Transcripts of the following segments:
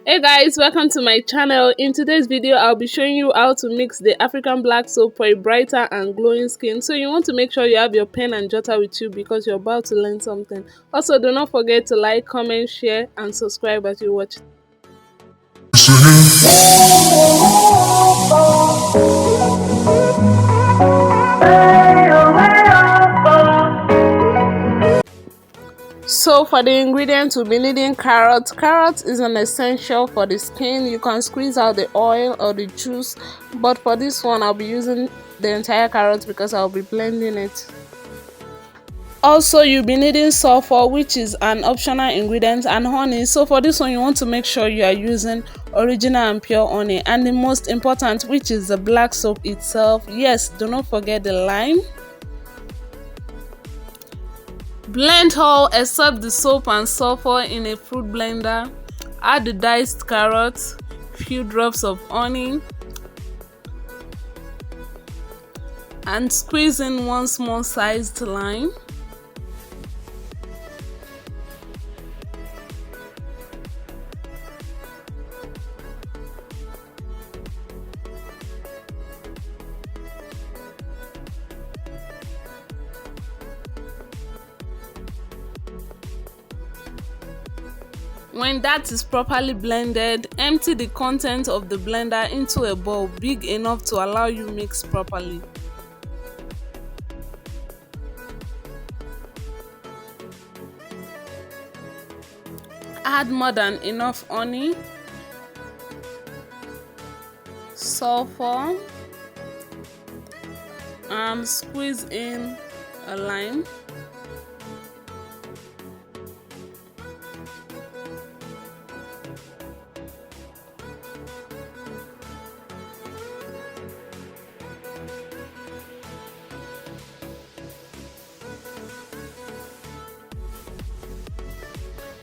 Hey guys, welcome to my channel. In today's video I'll be showing you how to mix the African black soap for a brighter and glowing skin. So you want to make sure you have your pen and jotter with you because you're about to learn something. Also, do not forget to like, comment, share and subscribe as you watch. So for the ingredients, we'll be needing carrot. Carrot is an essential for the skin. You can squeeze out the oil or the juice, but for this one I'll be using the entire carrot because I'll be blending it. Also, you'll be needing sulphur, which is an optional ingredient, and honey. So for this one you want to make sure you are using original and pure honey, and the most important, which is the black soap itself. Yes, do not forget the lime. Blend all except the soap and sulphur in a fruit blender. Add the diced carrots, few drops of honey, and squeeze in one small sized lime. When that is properly blended, empty the contents of the blender into a bowl big enough to allow you mix properly. Add more than enough honey, sulphur, and squeeze in a lime.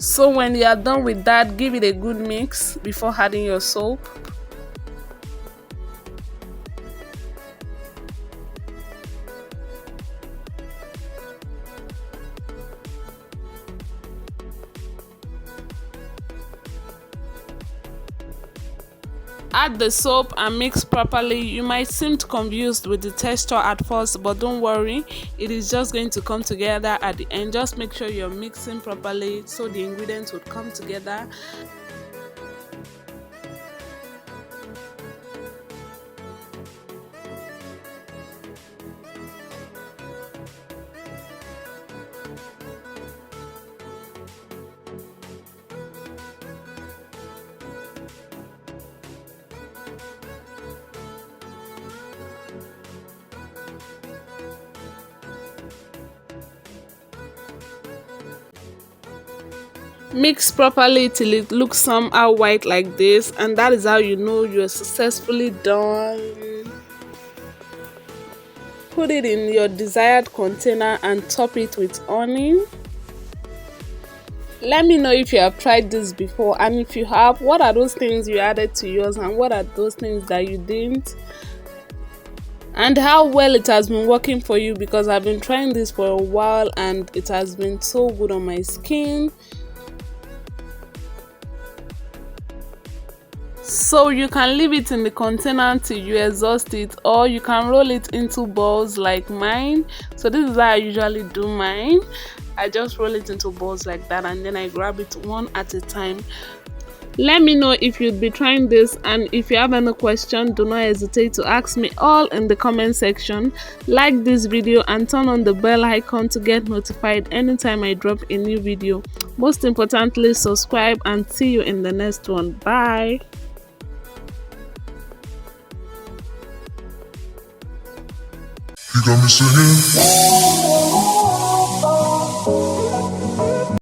So when you are done with that, give it a good mix before adding your soap. Add the soap and mix properly. You might seem confused with the texture at first, but don't worry, it is just going to come together at the end. Just make sure you're mixing properly so the ingredients would come together. Mix properly till it looks somehow white like this, and that is how you know you're successfully done. Put it in your desired container and top it with honey. Let me know if you have tried this before, and if you have, what are those things you added to yours and what are those things that you didn't, and how well it has been working for you, because I've been trying this for a while and it has been so good on my skin. So you can leave it in the container till you exhaust it, or you can roll it into balls like mine. So this is how I usually do mine. I just roll it into balls like that and then I grab it one at a time. Let me know if you'd be trying this, and if you have any question, do not hesitate to ask me all in the comment section. Like this video and turn on the bell icon to get notified anytime I drop a new video. Most importantly, subscribe, and see you in the next one. Bye. You got me singing.